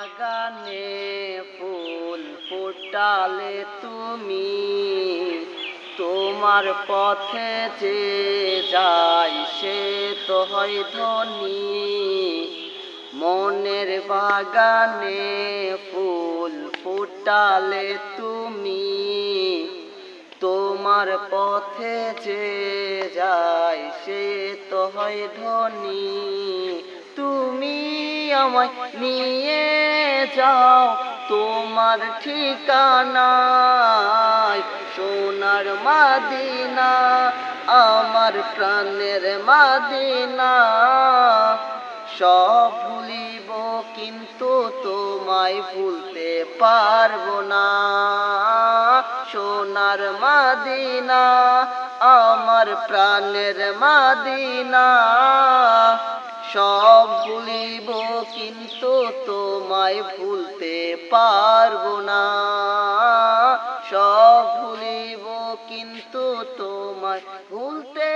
বাগানে ফুল ফোটালে তুমি, তোমার পথে যে যায় সে তো হয় ধনী। মনের বাগানে ফুল ফোটালে তুমি, তোমার পথে যে যায় সে তো হয় ধনী। তুমি আমায় নিয়ে যাও তোমার ঠিকানায়, সোনার মদিনা আমার প্রাণের মদিনা। সব ভুলিব কিন্তু তোমায় ভুলতে পারবো না, সোনার মদিনা আমার প্রাণের মদিনা। সব ভুলিব কিন্তু তোমায় ভুলতে পারবো না, সব ভুলিব কিন্তু তোমায় ভুলতে